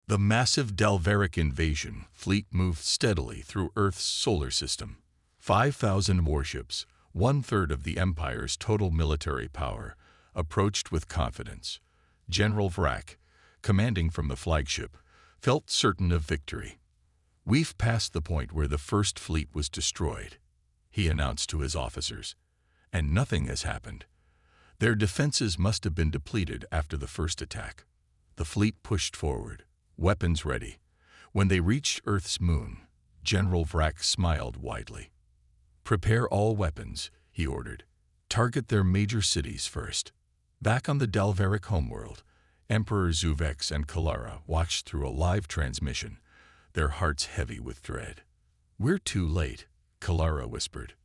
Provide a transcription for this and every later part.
The massive Dalveric invasion fleet moved steadily through Earth's solar system. 5,000 warships, one-third of the Empire's total military power, approached with confidence. General Vrak, commanding from the flagship, felt certain of victory. "We've passed the point where the first fleet was destroyed," he announced to his officers, "and nothing has happened. Their defenses must have been depleted after the first attack." The fleet pushed forward, weapons ready. When they reached Earth's moon, General Vrak smiled widely. "Prepare all weapons," he ordered. "Target their major cities first." Back on the Dalveric homeworld, Emperor Zuvex and Kalara watched through a live transmission, their hearts heavy with dread. "We're too late," Kalara whispered.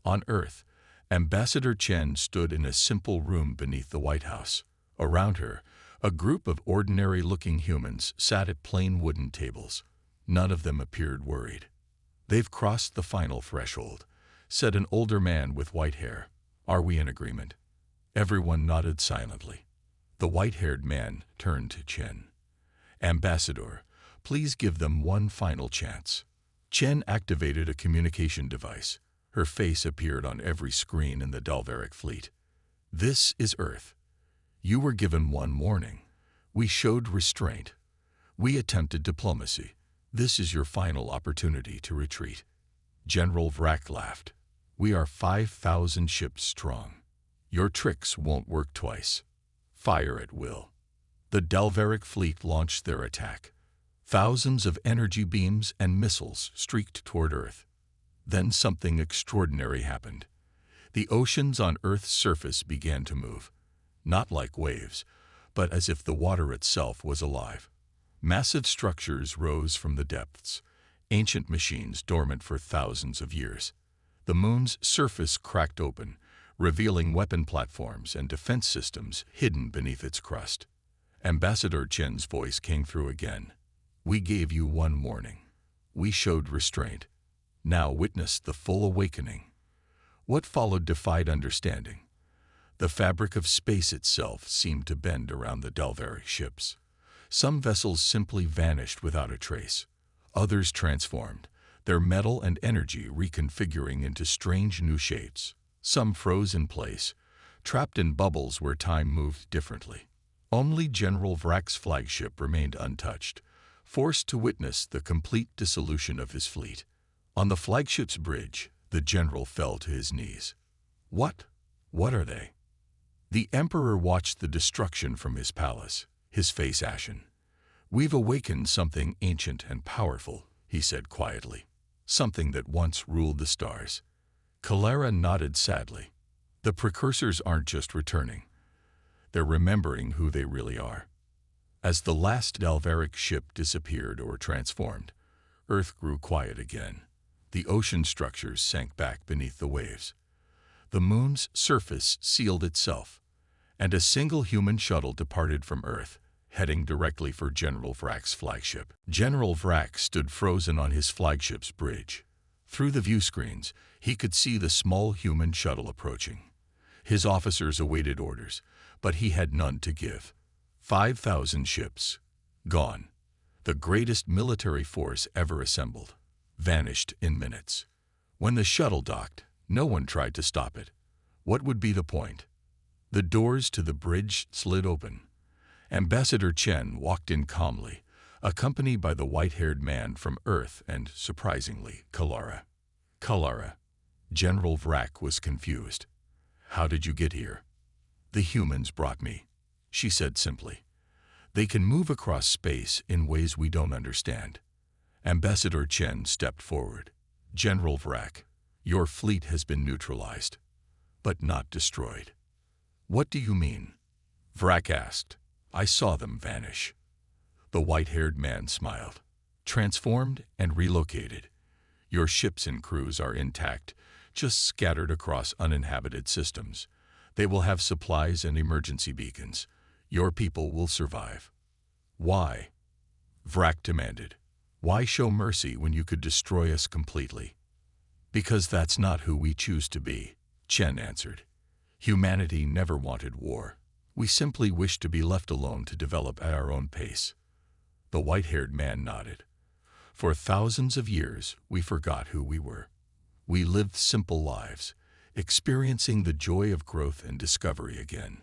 On Earth, Ambassador Chen stood in a simple room beneath the White House. Around her, a group of ordinary-looking humans sat at plain wooden tables. None of them appeared worried. "They've crossed the final threshold," said an older man with white hair. "Are we in agreement?" Everyone nodded silently. The white-haired man turned to Chen. "Ambassador, please give them one final chance." Chen activated a communication device. Her face appeared on every screen in the Dalveric fleet. "This is Earth. You were given one warning. We showed restraint. We attempted diplomacy. This is your final opportunity to retreat." General Vrak laughed. "We are 5,000 ships strong. Your tricks won't work twice. Fire at will." The Dalveric fleet launched their attack. Thousands of energy beams and missiles streaked toward Earth. Then something extraordinary happened. The oceans on Earth's surface began to move, not like waves, but as if the water itself was alive. Massive structures rose from the depths, ancient machines dormant for thousands of years. The moon's surface cracked open, revealing weapon platforms and defense systems hidden beneath its crust. Ambassador Chen's voice came through again. "We gave you one warning. We showed restraint. Now witness the full awakening." What followed defied understanding. The fabric of space itself seemed to bend around the Dalveric ships. Some vessels simply vanished without a trace. Others transformed, their metal and energy reconfiguring into strange new shapes. Some froze in place, trapped in bubbles where time moved differently. Only General Vrak's flagship remained untouched, forced to witness the complete dissolution of his fleet. On the flagship's bridge, the general fell to his knees. What are they?" The Emperor watched the destruction from his palace, his face ashen. "We've awakened something ancient and powerful," he said quietly. "Something that once ruled the stars." Kalara nodded sadly. "The precursors aren't just returning. They're remembering who they really are." As the last Dalveric ship disappeared or transformed, Earth grew quiet again. The ocean structures sank back beneath the waves. The moon's surface sealed itself, and a single human shuttle departed from Earth, heading directly for General Vrak's flagship. General Vrak stood frozen on his flagship's bridge. Through the view screens, he could see the small human shuttle approaching. His officers awaited orders, but he had none to give. 5,000 ships, gone. The greatest military force ever assembled, vanished in minutes. When the shuttle docked, no one tried to stop it. What would be the point? The doors to the bridge slid open. Ambassador Chen walked in calmly, accompanied by the white-haired man from Earth and, surprisingly, Kalara. "Kalara." General Vrak was confused. "How did you get here?" "The humans brought me," she said simply. "They can move across space in ways we don't understand." Ambassador Chen stepped forward. "General Vrak, your fleet has been neutralized, but not destroyed." "What do you mean?" Vrak asked. "I saw them vanish." The white-haired man smiled. "Transformed and relocated. Your ships and crews are intact, just scattered across uninhabited systems. They will have supplies and emergency beacons. Your people will survive." "Why?" Vrak demanded. "Why show mercy when you could destroy us completely?" "Because that's not who we choose to be," Chen answered. "Humanity never wanted war. We simply wish to be left alone to develop at our own pace." The white-haired man nodded. For thousands of years, we forgot who we were. We lived simple lives, experiencing the joy of growth and discovery again.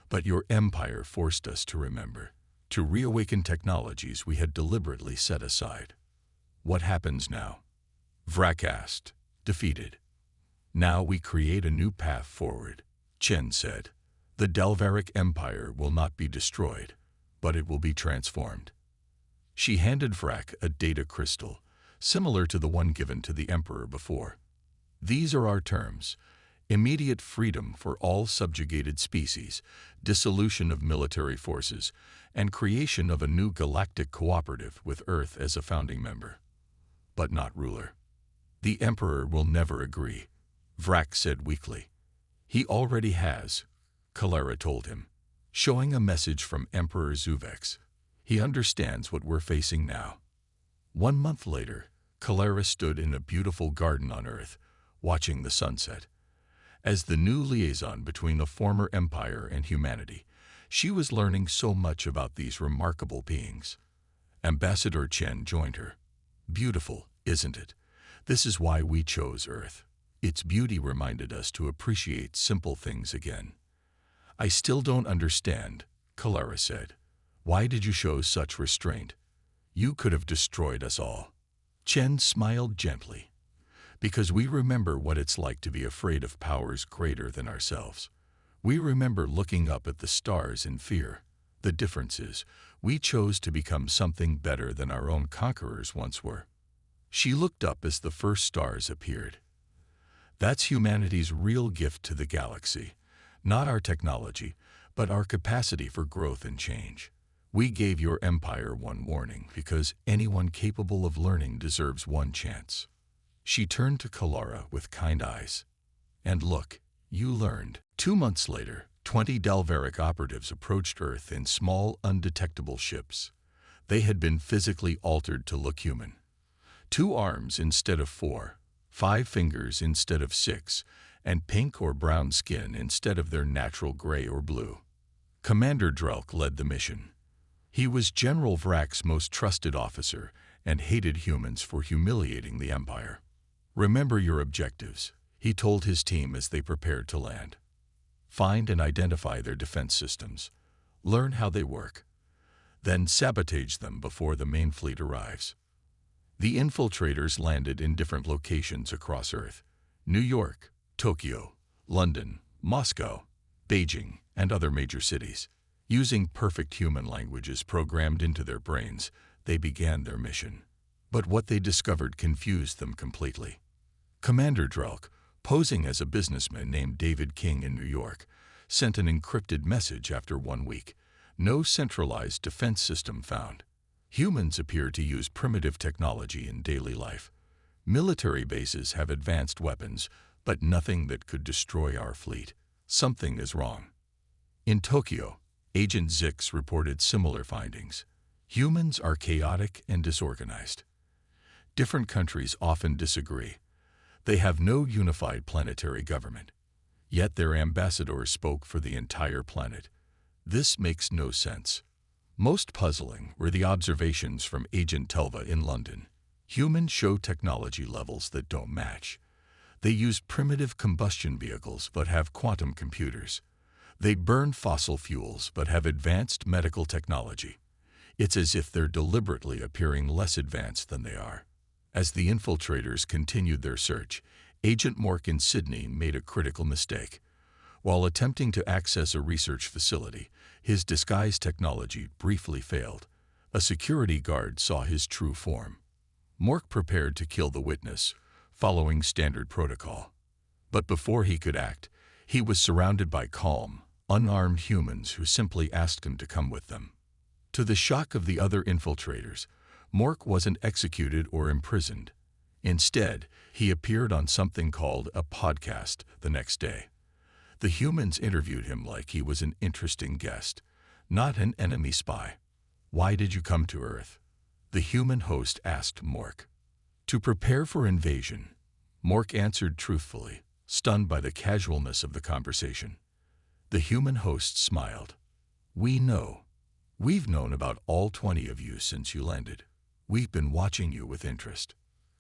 But your empire forced us to remember, to reawaken technologies we had deliberately set aside. What happens now? Vrak asked, defeated. Now we create a new path forward, Chen said. The Delvaric Empire will not be destroyed, but it will be transformed. She handed Vrak a data crystal, similar to the one given to the Emperor before. These are our terms: immediate freedom for all subjugated species, dissolution of military forces, and creation of a new galactic cooperative with Earth as a founding member. But not ruler. The Emperor will never agree, Vrak said weakly. He already has, Kalara told him, showing a message from Emperor Zuvex. He understands what we're facing now. 1 month later, Kalara stood in a beautiful garden on Earth, watching the sunset. As the new liaison between the former empire and humanity, she was learning so much about these remarkable beings. Ambassador Chen joined her. Beautiful, isn't it? This is why we chose Earth. Its beauty reminded us to appreciate simple things again. I still don't understand, Kalara said. Why did you show such restraint? You could have destroyed us all. Chen smiled gently. Because we remember what it's like to be afraid of powers greater than ourselves. We remember looking up at the stars in fear. The difference is, we chose to become something better than our own conquerors once were. She looked up as the first stars appeared. That's humanity's real gift to the galaxy. Not our technology, but our capacity for growth and change. We gave your empire one warning because anyone capable of learning deserves one chance. She turned to Kalara with kind eyes. And look, you learned. 2 months later, 20 Delvaric operatives approached Earth in small, undetectable ships. They had been physically altered to look human. 2 arms instead of 4, 5 fingers instead of 6, and pink or brown skin instead of their natural gray or blue. Commander Drelk led the mission. He was General Vrak's most trusted officer and hated humans for humiliating the Empire. Remember your objectives, he told his team as they prepared to land. Find and identify their defense systems. Learn how they work. Then sabotage them before the main fleet arrives. The infiltrators landed in different locations across Earth: New York, Tokyo, London, Moscow, Beijing, and other major cities. Using perfect human languages programmed into their brains, they began their mission. But what they discovered confused them completely. Commander Drelk, posing as a businessman named David King in New York, sent an encrypted message after 1 week. No centralized defense system found. Humans appear to use primitive technology in daily life. Military bases have advanced weapons, but nothing that could destroy our fleet. Something is wrong. In Tokyo, Agent Zix reported similar findings. Humans are chaotic and disorganized. Different countries often disagree. They have no unified planetary government. Yet their ambassador spoke for the entire planet. This makes no sense. Most puzzling were the observations from Agent Telva in London. Humans show technology levels that don't match. They use primitive combustion vehicles but have quantum computers. They burn fossil fuels but have advanced medical technology. It's as if they're deliberately appearing less advanced than they are. As the infiltrators continued their search, Agent Mork in Sydney made a critical mistake. While attempting to access a research facility, his disguise technology briefly failed. A security guard saw his true form. Mork prepared to kill the witness, following standard protocol. But before he could act, he was surrounded by calm, unarmed humans who simply asked him to come with them. To the shock of the other infiltrators, Mork wasn't executed or imprisoned. Instead, he appeared on something called a podcast the next day. The humans interviewed him like he was an interesting guest, not an enemy spy. "Why did you come to Earth?" the human host asked Mork. "To prepare for invasion," Mork answered truthfully, stunned by the casualness of the conversation. The human host smiled. "We know. We've known about all 20 of you since you landed. We've been watching you with interest.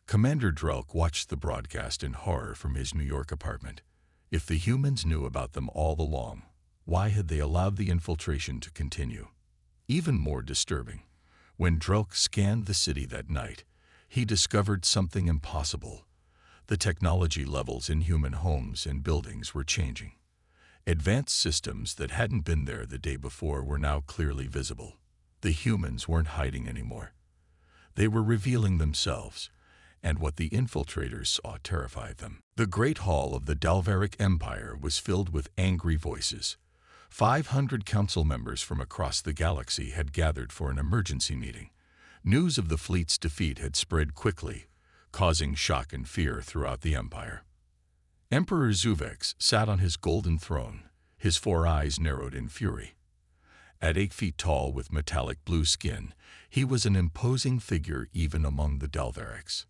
Commander Drelk watched the broadcast in horror from his New York apartment. If the humans knew about them all along, why had they allowed the infiltration to continue? Even more disturbing, when Drelk scanned the city that night, he discovered something impossible. The technology levels in human homes and buildings were changing. Advanced systems that hadn't been there the day before were now clearly visible. The humans weren't hiding anymore. They were revealing themselves, and what the infiltrators saw terrified them. The Great Hall of the Dalvaric Empire was filled with angry voices. 500 council members from across the galaxy had gathered for an emergency meeting. News of the fleet's defeat had spread quickly, causing shock and fear throughout the Empire. Emperor Zuvex sat on his golden throne, his 4 eyes narrowed in fury. At 8 feet tall with metallic blue skin, he was an imposing figure even among the Dalvarics.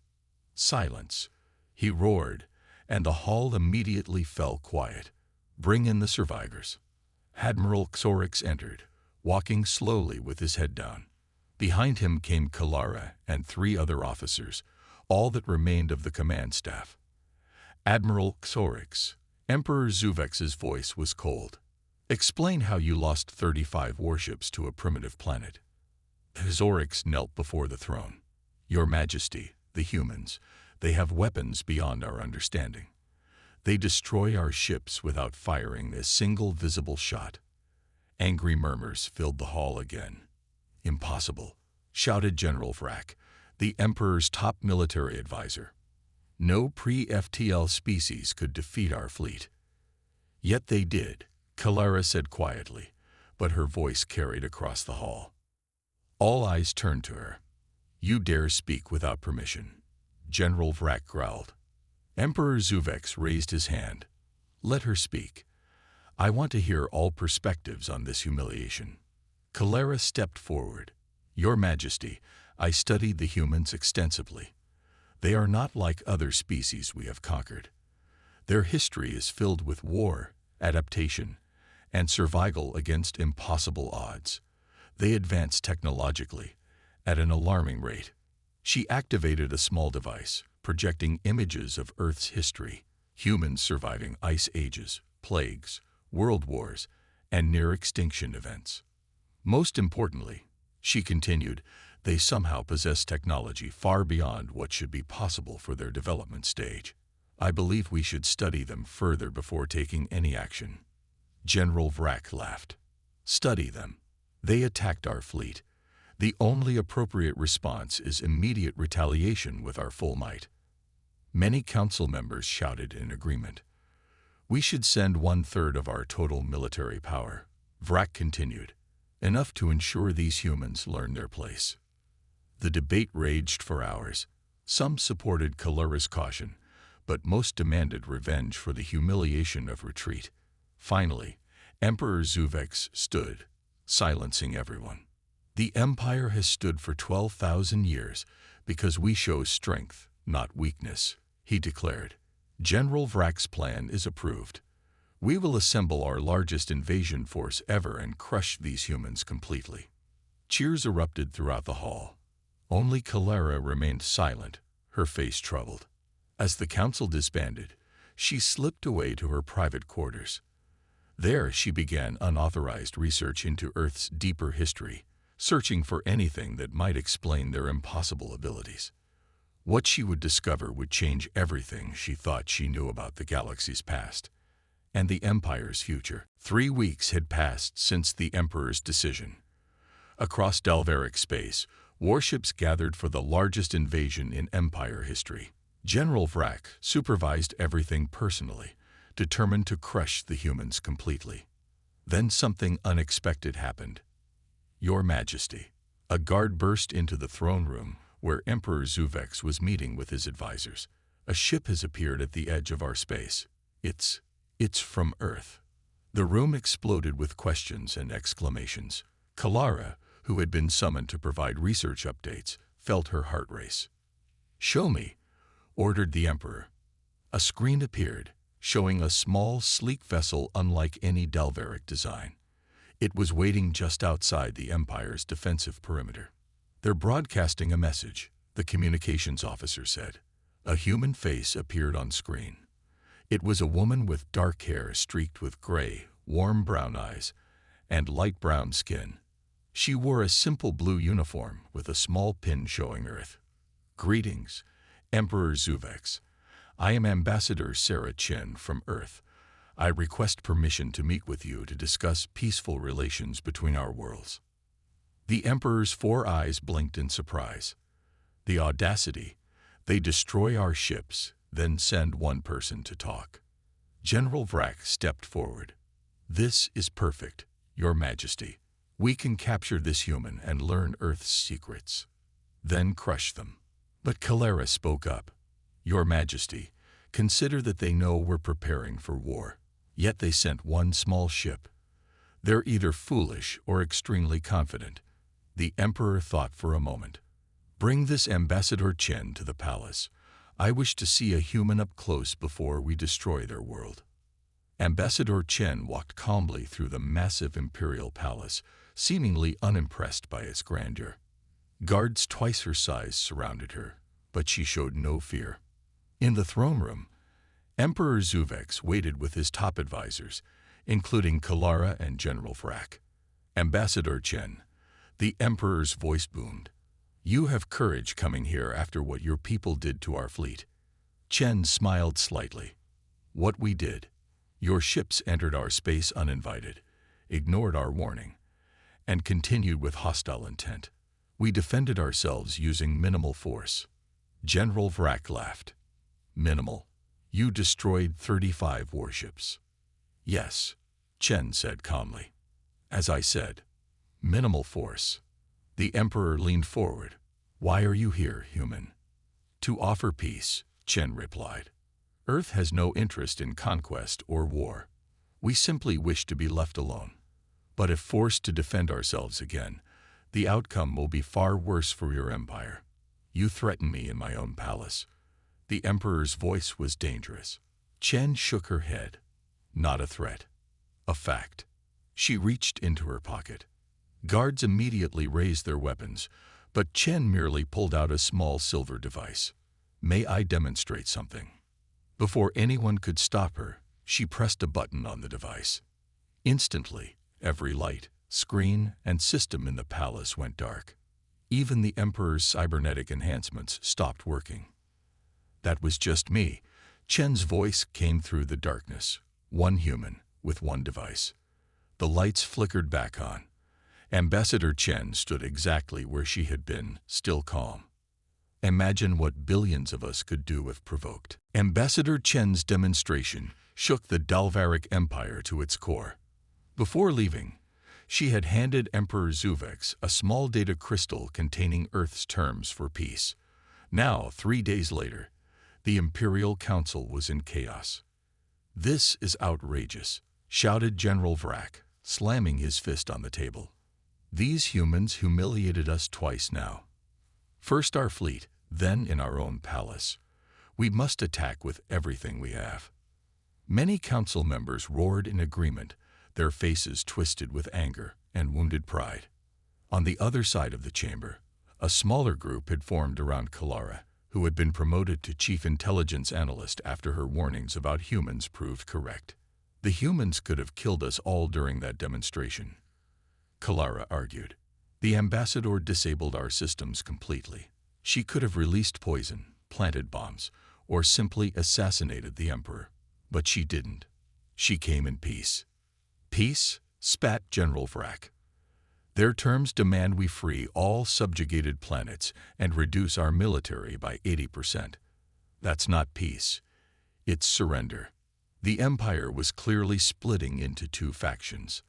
Silence, he roared, and the hall immediately fell quiet. Bring in the survivors. Admiral Xorix entered, walking slowly with his head down. Behind him came Kalara and 3 other officers, all that remained of the command staff. Admiral Xorix, Emperor Zuvex's voice was cold. Explain how you lost 35 warships to a primitive planet. Xorix knelt before the throne. Your Majesty, the humans, they have weapons beyond our understanding. They destroy our ships without firing a single visible shot. Angry murmurs filled the hall again. Impossible, shouted General Vrak, the Emperor's top military advisor. No pre-FTL species could defeat our fleet. Yet they did, Kalara said quietly, but her voice carried across the hall. All eyes turned to her. You dare speak without permission, General Vrak growled. Emperor Zuvex raised his hand. Let her speak. I want to hear all perspectives on this humiliation. Kalara stepped forward. Your Majesty, I studied the humans extensively. They are not like other species we have conquered. Their history is filled with war, adaptation, and survival against impossible odds. They advance technologically at an alarming rate. She activated a small device, projecting images of Earth's history, humans surviving ice ages, plagues, world wars, and near-extinction events. Most importantly, she continued, they somehow possess technology far beyond what should be possible for their development stage. I believe we should study them further before taking any action. General Vrak laughed. Study them. They attacked our fleet. The only appropriate response is immediate retaliation with our full might. Many council members shouted in agreement. We should send 1/3 of our total military power, Vrak continued, enough to ensure these humans learn their place. The debate raged for hours. Some supported Kalara's caution, but most demanded revenge for the humiliation of retreat. Finally, Emperor Zuvex stood, silencing everyone. The Empire has stood for 12,000 years because we show strength, not weakness, he declared. General Vrak's plan is approved. We will assemble our largest invasion force ever and crush these humans completely. Cheers erupted throughout the hall. Only Kalara remained silent, her face troubled. As the council disbanded, she slipped away to her private quarters. There she began unauthorized research into Earth's deeper history, searching for anything that might explain their impossible abilities. What she would discover would change everything she thought she knew about the galaxy's past and the Empire's future. 3 weeks had passed since the Emperor's decision. Across Dalvaric space, warships gathered for the largest invasion in Empire history. General Vrak supervised everything personally, determined to crush the humans completely. Then something unexpected happened. Your Majesty, a guard burst into the throne room where Emperor Zuvex was meeting with his advisors. A ship has appeared at the edge of our space. It's from Earth. The room exploded with questions and exclamations. Kalara, who had been summoned to provide research updates, felt her heart race. Show me, ordered the Emperor. A screen appeared, showing a small, sleek vessel unlike any Dalvaric design. It was waiting just outside the Empire's defensive perimeter. "They're broadcasting a message," the communications officer said. A human face appeared on screen. It was a woman with dark hair streaked with gray, warm brown eyes, and light brown skin. She wore a simple blue uniform with a small pin showing Earth. "Greetings, Emperor Zuvex. I am Ambassador Sarah Chen from Earth. I request permission to meet with you to discuss peaceful relations between our worlds." The Emperor's 4 eyes blinked in surprise. The audacity! They destroy our ships, then send one person to talk. General Vrak stepped forward. "This is perfect, Your Majesty. We can capture this human and learn Earth's secrets, then crush them." But Kalara spoke up. "Your Majesty, consider that they know we're preparing for war. Yet they sent one small ship. They're either foolish or extremely confident." The Emperor thought for a moment. "Bring this Ambassador Chen to the palace. I wish to see a human up close before we destroy their world." Ambassador Chen walked calmly through the massive imperial palace, seemingly unimpressed by its grandeur. Guards twice her size surrounded her, but she showed no fear. In the throne room, Emperor Zuvex waited with his top advisors, including Kalara and General Vrak. "Ambassador Chen," the Emperor's voice boomed, "you have courage coming here after what your people did to our fleet." Chen smiled slightly. "What we did? Your ships entered our space uninvited, ignored our warning, and continued with hostile intent. We defended ourselves using minimal force." General Vrak laughed. "Minimal? You destroyed 35 warships." "Yes," Chen said calmly. "As I said, minimal force." The Emperor leaned forward. "Why are you here, human?" "To offer peace," Chen replied. "Earth has no interest in conquest or war. We simply wish to be left alone. But if forced to defend ourselves again, the outcome will be far worse for your empire. You threaten me in my own palace." The Emperor's voice was dangerous. Chen shook her head. "Not a threat. A fact." She reached into her pocket. Guards immediately raised their weapons, but Chen merely pulled out a small silver device. "May I demonstrate something?" Before anyone could stop her, she pressed a button on the device. Instantly, every light, screen, and system in the palace went dark. Even the Emperor's cybernetic enhancements stopped working. "That was just me." Chen's voice came through the darkness. "One human, with one device." The lights flickered back on. Ambassador Chen stood exactly where she had been, still calm. Imagine what billions of us could do if provoked. Ambassador Chen's demonstration shook the Dalvaric Empire to its core. Before leaving, she had handed Emperor Zuvex a small data crystal containing Earth's terms for peace. Now, 3 days later, the Imperial Council was in chaos. "This is outrageous," shouted General Vrak, slamming his fist on the table. "These humans humiliated us twice now. First our fleet, then in our own palace. We must attack with everything we have." Many council members roared in agreement, their faces twisted with anger and wounded pride. On the other side of the chamber, a smaller group had formed around Kalara, who had been promoted to chief intelligence analyst after her warnings about humans proved correct. "The humans could have killed us all during that demonstration," Kalara argued. "The ambassador disabled our systems completely. She could have released poison, planted bombs, or simply assassinated the emperor. But she didn't. She came in peace." "Peace?" spat General Vrak. "Their terms demand we free all subjugated planets and reduce our military by 80%. That's not peace. It's surrender." The Empire was clearly splitting into 2 factions.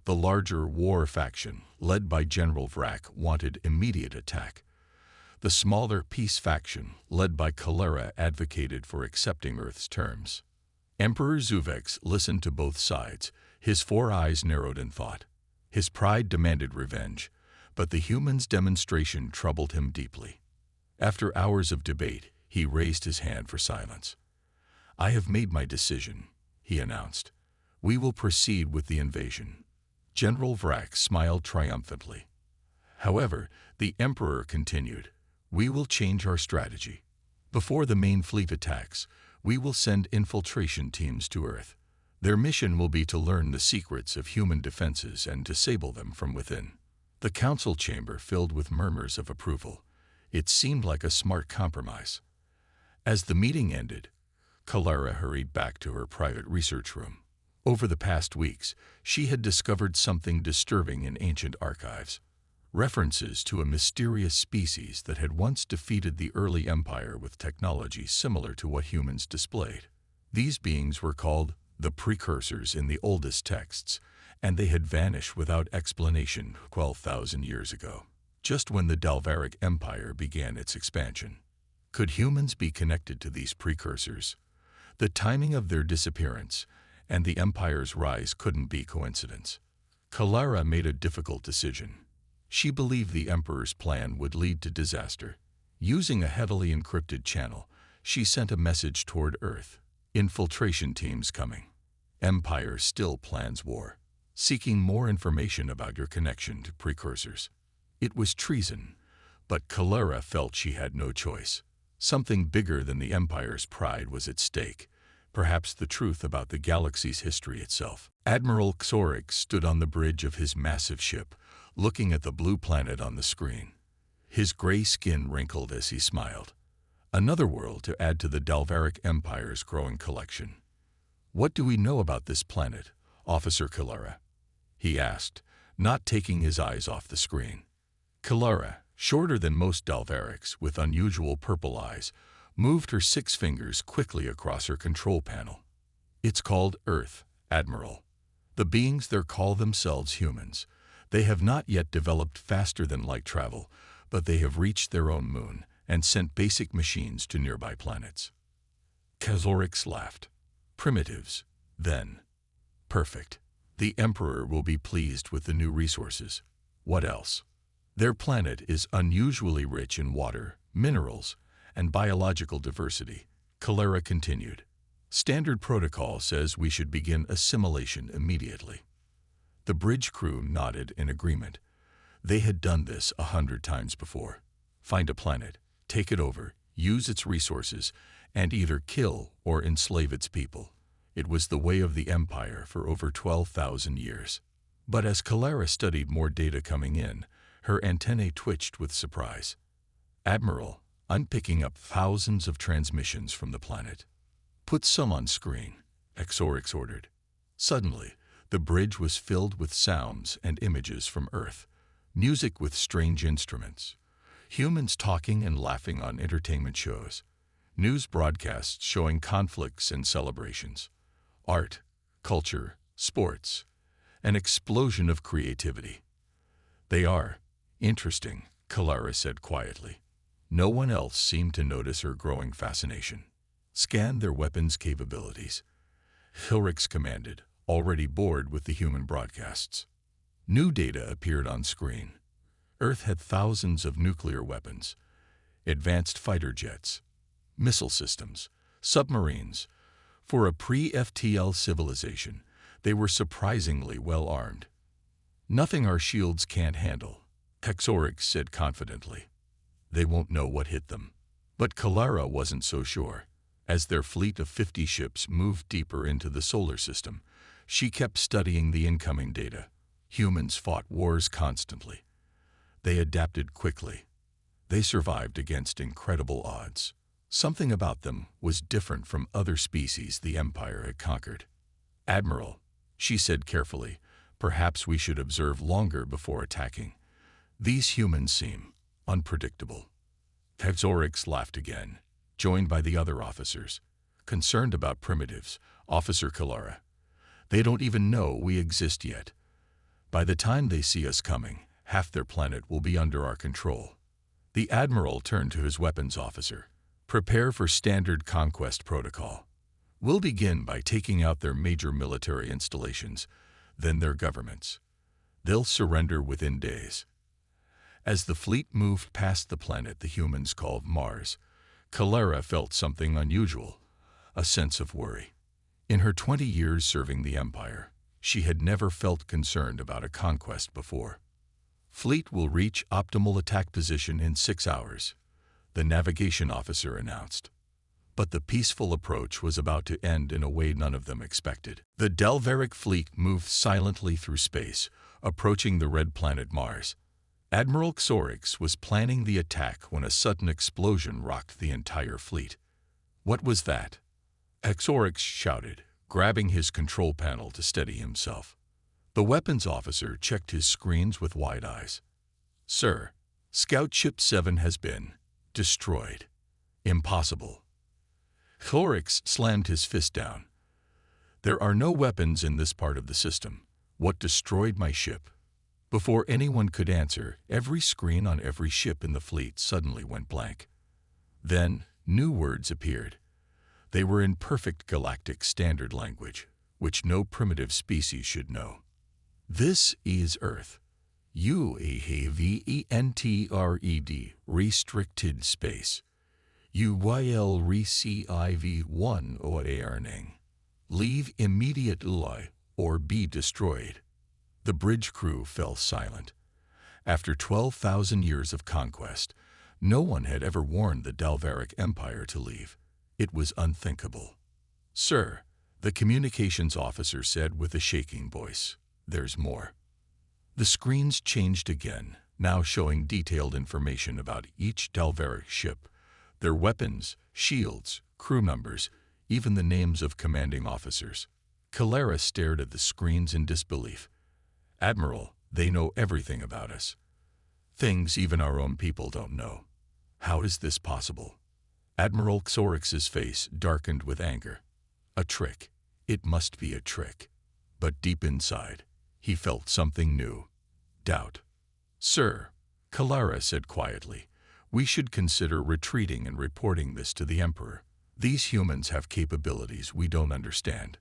The larger war faction, led by General Vrak, wanted immediate attack. The smaller peace faction, led by Kalara, advocated for accepting Earth's terms. Emperor Zuvex listened to both sides, his 4 eyes narrowed in thought. His pride demanded revenge, but the humans' demonstration troubled him deeply. After hours of debate, he raised his hand for silence. "I have made my decision," he announced. "We will proceed with the invasion. General Vrak smiled triumphantly. However, the Emperor continued, "We will change our strategy. Before the main fleet attacks, we will send infiltration teams to Earth. Their mission will be to learn the secrets of human defenses and disable them from within." The council chamber filled with murmurs of approval. It seemed like a smart compromise. As the meeting ended, Kalara hurried back to her private research room. Over the past weeks, she had discovered something disturbing in ancient archives. References to a mysterious species that had once defeated the early empire with technology similar to what humans displayed. These beings were called the precursors in the oldest texts, and they had vanished without explanation 12,000 years ago, just when the Dalvaric Empire began its expansion. Could humans be connected to these precursors? The timing of their disappearance and the Empire's rise couldn't be coincidence. Kalara made a difficult decision. She believed the Emperor's plan would lead to disaster. Using a heavily encrypted channel, she sent a message toward Earth. "Infiltration teams coming. Empire still plans war. Seeking more information about your connection to precursors." It was treason, but Kalara felt she had no choice. Something bigger than the Empire's pride was at stake, perhaps the truth about the galaxy's history itself. Admiral Xorix stood on the bridge of his massive ship, looking at the blue planet on the screen. His gray skin wrinkled as he smiled. Another world to add to the Dalvaric Empire's growing collection. "What do we know about this planet, Officer Kalara?" he asked, not taking his eyes off the screen. Kalara, shorter than most Dalvarics with unusual purple eyes, moved her 6 fingers quickly across her control panel. "It's called Earth, Admiral. The beings there call themselves humans. They have not yet developed faster-than-light travel, but they have reached their own moon and sent basic machines to nearby planets." Xorix laughed. "Primitives, then. Perfect. The Emperor will be pleased with the new resources. What else?" "Their planet is unusually rich in water, minerals, and biological diversity," Kalara continued. "Standard protocol says we should begin assimilation immediately." The bridge crew nodded in agreement. They had done this 100 times before. Find a planet, take it over, use its resources, and either kill or enslave its people. It was the way of the Empire for over 12,000 years. But as Kalara studied more data coming in, her antennae twitched with surprise. "Admiral, I'm picking up thousands of transmissions from the planet." "Put some on screen," Xorix ordered. Suddenly, the bridge was filled with sounds and images from Earth, music with strange instruments, humans talking and laughing on entertainment shows, news broadcasts showing conflicts and celebrations, art, culture, sports, an explosion of creativity. "They are interesting," Kalara said quietly. No one else seemed to notice her growing fascination. "Scan their weapons capabilities," Xorix commanded, already bored with the human broadcasts. New data appeared on screen. Earth had thousands of nuclear weapons, advanced fighter jets, missile systems, submarines. For a pre-FTL civilization, they were surprisingly well armed. "Nothing our shields can't handle," Xorix said confidently. "They won't know what hit them." But Kalara wasn't so sure. As their fleet of 50 ships moved deeper into the solar system, she kept studying the incoming data. Humans fought wars constantly. They adapted quickly. They survived against incredible odds. Something about them was different from other species the Empire had conquered. "Admiral," she said carefully, "perhaps we should observe longer before attacking. These humans seem unpredictable." Xorix laughed again, joined by the other officers. "Concerned about primitives, Officer Kalara. They don't even know we exist yet. By the time they see us coming, half their planet will be under our control." The Admiral turned to his weapons officer. "Prepare for standard conquest protocol. We'll begin by taking out their major military installations, then their governments. They'll surrender within days." As the fleet moved past the planet the humans called Mars, Kalara felt something unusual, a sense of worry. In her 20 years serving the Empire, She had never felt concerned about a conquest before. "Fleet will reach optimal attack position in 6 hours," the navigation officer announced. But the peaceful approach was about to end in a way none of them expected. The Delveric fleet moved silently through space, approaching the red planet Mars. Admiral Xorix was planning the attack when a sudden explosion rocked the entire fleet. "What was that?" Xorix shouted, grabbing his control panel to steady himself. The weapons officer checked his screens with wide eyes. "Sir, Scout Ship 7 has been destroyed." "Impossible." Xorix slammed his fist down. "There are no weapons in this part of the system. What destroyed my ship?" Before anyone could answer, every screen on every ship in the fleet suddenly went blank. Then, new words appeared. They were in perfect Galactic standard language, which no primitive species should know. "This is Earth. UAVENTRED restricted space. UYL RECIV1 OARNing. Leave immediately or be destroyed." The bridge crew fell silent. After 12,000 years of conquest, no one had ever warned the Delveric Empire to leave. It was unthinkable. "Sir," the communications officer said with a shaking voice, "there's more." The screens changed again, now showing detailed information about each Delveric ship, their weapons, shields, crew members, even the names of commanding officers. Kalara stared at the screens in disbelief. "Admiral, they know everything about us. Things even our own people don't know. How is this possible?" Admiral Xorix's face darkened with anger. A trick. It must be a trick. But deep inside, he felt something new. Doubt. "Sir," Kalara said quietly, "we should consider retreating and reporting this to the Emperor. These humans have capabilities we don't understand."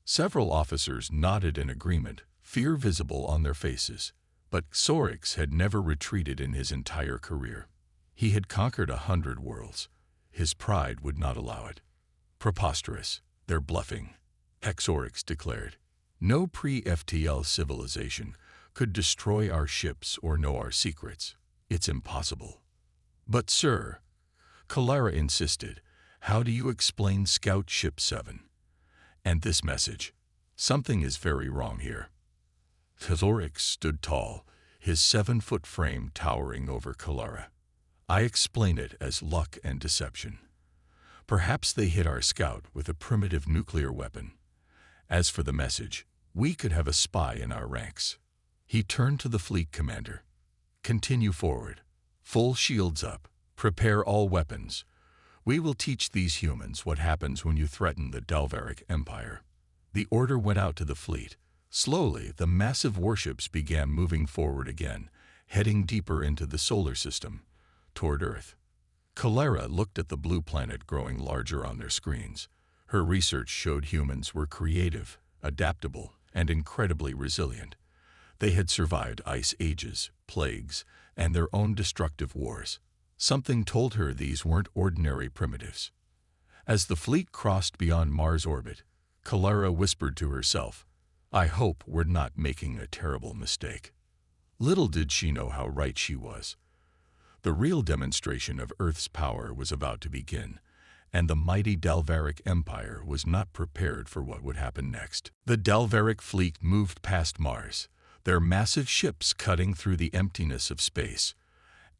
Several officers nodded in agreement, fear visible on their faces. But Xorix had never retreated in his entire career. He had conquered 100 worlds. His pride would not allow it. "Preposterous. They're bluffing," Xorix declared. "No pre-FTL civilization could destroy our ships or know our secrets. It's impossible." "But sir," Kalara insisted, "how do you explain Scout Ship 7? And this message? Something is very wrong here." Xorix stood tall, his 7-foot frame towering over Kalara. "I explain it as luck and deception. Perhaps they hit our scout with a primitive nuclear weapon. As for the message, we could have a spy in our ranks." He turned to the fleet commander. "Continue forward. Full shields up. Prepare all weapons. We will teach these humans what happens when you threaten the Delveric Empire." The order went out to the fleet. Slowly, the massive warships began moving forward again, heading deeper into the solar system, toward Earth. Kalara looked at the blue planet growing larger on their screens. Her research showed humans were creative, adaptable, and incredibly resilient. They had survived ice ages, plagues, and their own destructive wars. Something told her these weren't ordinary primitives. As the fleet crossed beyond Mars' orbit, Kalara whispered to herself, "I hope we're not making a terrible mistake." Little did she know how right she was. The real demonstration of Earth's power was about to begin, and the mighty Delveric Empire was not prepared for what would happen next. The Delveric fleet moved past Mars, their massive ships cutting through the emptiness of space.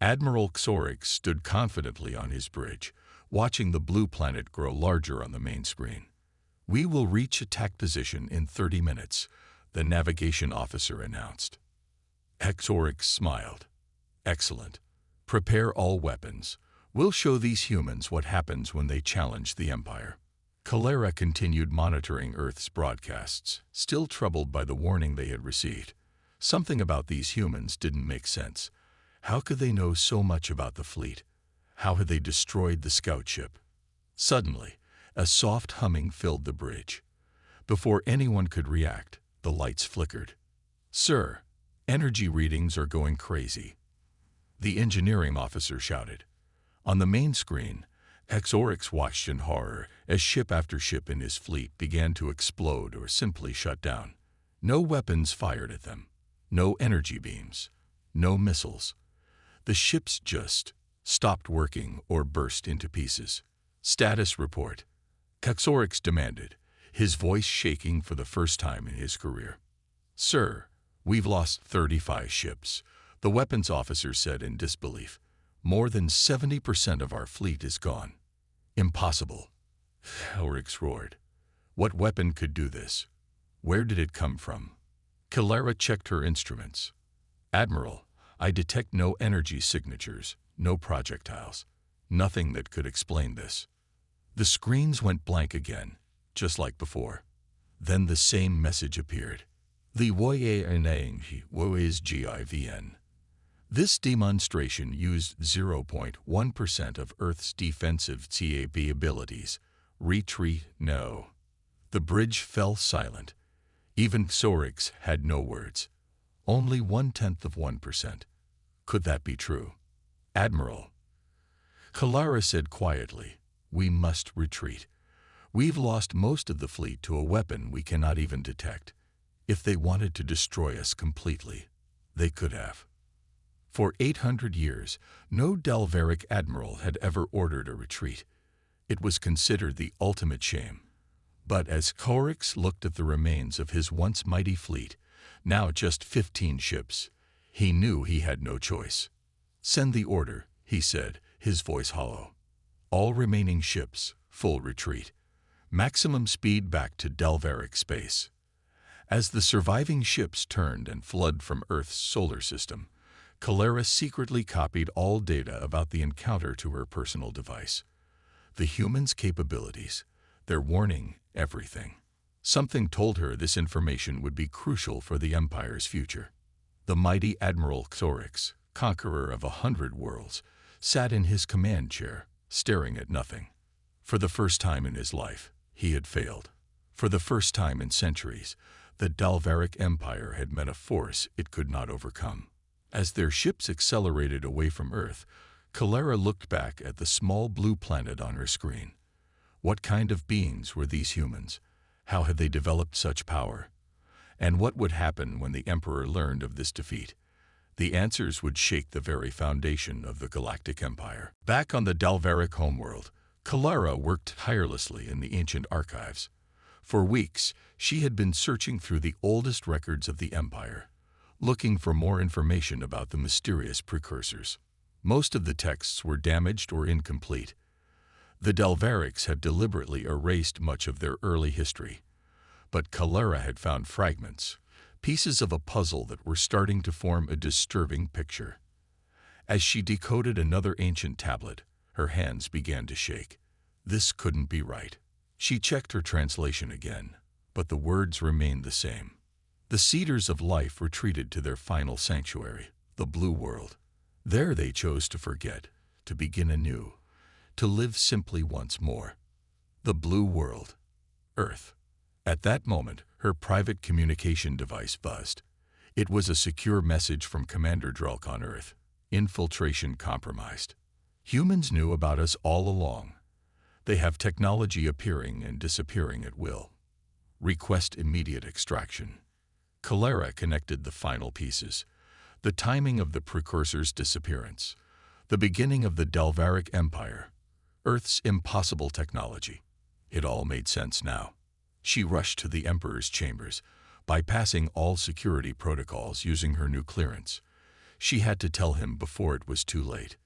Admiral Xorix stood confidently on his bridge, watching the blue planet grow larger on the main screen. "We will reach attack position in 30 minutes, the navigation officer announced. Xorix smiled. "Excellent. Prepare all weapons. We'll show these humans what happens when they challenge the Empire." Kalara continued monitoring Earth's broadcasts, still troubled by the warning they had received. Something about these humans didn't make sense. How could they know so much about the fleet? How had they destroyed the scout ship? Suddenly, a soft humming filled the bridge. Before anyone could react, the lights flickered. "Sir, energy readings are going crazy," the engineering officer shouted. On the main screen, Xorix watched in horror as ship after ship in his fleet began to explode or simply shut down. No weapons fired at them. No energy beams. No missiles. The ships just stopped working or burst into pieces. Status report. Caxorix demanded, his voice shaking for the first time in his career. Sir, we've lost 35 ships, the weapons officer said in disbelief. More than 70% of our fleet is gone. Impossible. Caxorix roared. What weapon could do this? Where did it come from? Clara checked her instruments. Admiral, I detect no energy signatures, no projectiles, nothing that could explain this. The screens went blank again, just like before. Then the same message appeared. The GIVN. This demonstration used 0.1% of Earth's defensive TAB abilities. Retreat, no. The bridge fell silent. Even Caxorix had no words. Only 0.1%. Could that be true? Admiral. Clara said quietly, we must retreat. We've lost most of the fleet to a weapon we cannot even detect. If they wanted to destroy us completely, they could have. For 800 years, no Dalveric admiral had ever ordered a retreat. It was considered the ultimate shame. But as Caxorix looked at the remains of his once mighty fleet, now just 15 ships, he knew he had no choice. Send the order, he said, his voice hollow. All remaining ships, full retreat. Maximum speed back to Dalveric space. As the surviving ships turned and fled from Earth's solar system, Clara secretly copied all data about the encounter to her personal device. The humans' capabilities, their warning, everything. Something told her this information would be crucial for the Empire's future. The mighty Admiral Caxorix, conqueror of 100 worlds, sat in his command chair, staring at nothing. For the first time in his life, he had failed. For the first time in centuries, the Dalveric Empire had met a force it could not overcome. As their ships accelerated away from Earth, Clara looked back at the small blue planet on her screen. What kind of beings were these humans? How had they developed such power? And what would happen when the Emperor learned of this defeat? The answers would shake the very foundation of the Galactic Empire. Back on the Dalveric homeworld, Clara worked tirelessly in the ancient archives. For weeks, she had been searching through the oldest records of the Empire, looking for more information about the mysterious precursors. Most of the texts were damaged or incomplete. The Dalverics had deliberately erased much of their early history. But Clara had found fragments, pieces of a puzzle that were starting to form a disturbing picture. As she decoded another ancient tablet, her hands began to shake. This couldn't be right. She checked her translation again, but the words remained the same. The Cedars of Life retreated to their final sanctuary, the Blue World. There they chose to forget, to begin anew, to live simply once more. The Blue World. Earth. At that moment, her private communication device buzzed. It was a secure message from Commander Drulk on Earth. Infiltration compromised. Humans knew about us all along. They have technology appearing and disappearing at will. Request immediate extraction. Clara connected the final pieces. The timing of the precursor's disappearance. The beginning of the Dalveric Empire. Earth's impossible technology. It all made sense now. She rushed to the Emperor's chambers, bypassing all security protocols using her new clearance. She had to tell him before it was too late.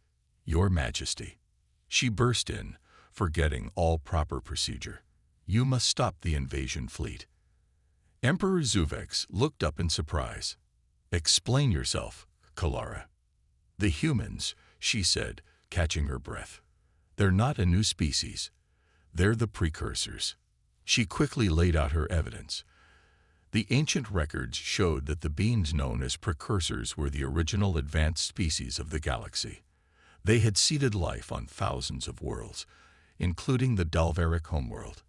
Your Majesty. She burst in, forgetting all proper procedure. You must stop the invasion fleet. Emperor Zuvex looked up in surprise. Explain yourself, Clara. The humans, she said, catching her breath. They're not a new species. They're the precursors. She quickly laid out her evidence. The ancient records showed that the beings known as precursors were the original advanced species of the galaxy. They had seeded life on thousands of worlds, including the Dalveric homeworld.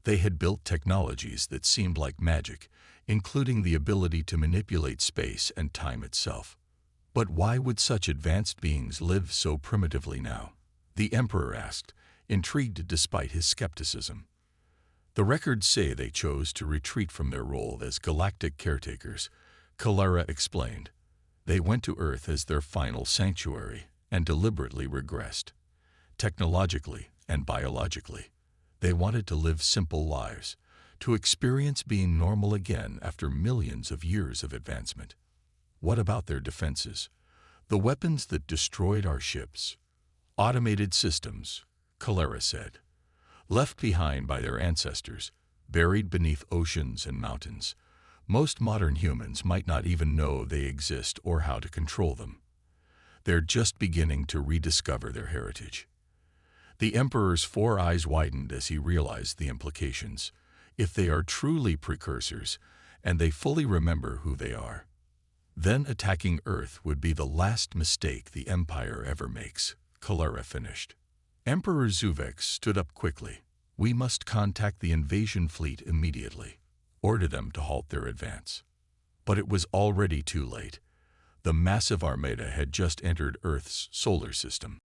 They had built technologies that seemed like magic, including the ability to manipulate space and time itself. But why would such advanced beings live so primitively now? The Emperor asked, intrigued despite his skepticism. The records say they chose to retreat from their role as galactic caretakers, Kalara explained. They went to Earth as their final sanctuary and deliberately regressed. Technologically and biologically, they wanted to live simple lives, to experience being normal again after millions of years of advancement. What about their defenses? The weapons that destroyed our ships? Automated systems, Kalara said. Left behind by their ancestors, buried beneath oceans and mountains, most modern humans might not even know they exist or how to control them. They're just beginning to rediscover their heritage. The Emperor's 4 eyes widened as he realized the implications. If they are truly precursors, and they fully remember who they are, then attacking Earth would be the last mistake the Empire ever makes, Kalara finished. Emperor Zuvek stood up quickly. We must contact the invasion fleet immediately. Order them to halt their advance. But it was already too late. The massive armada had just entered Earth's solar system.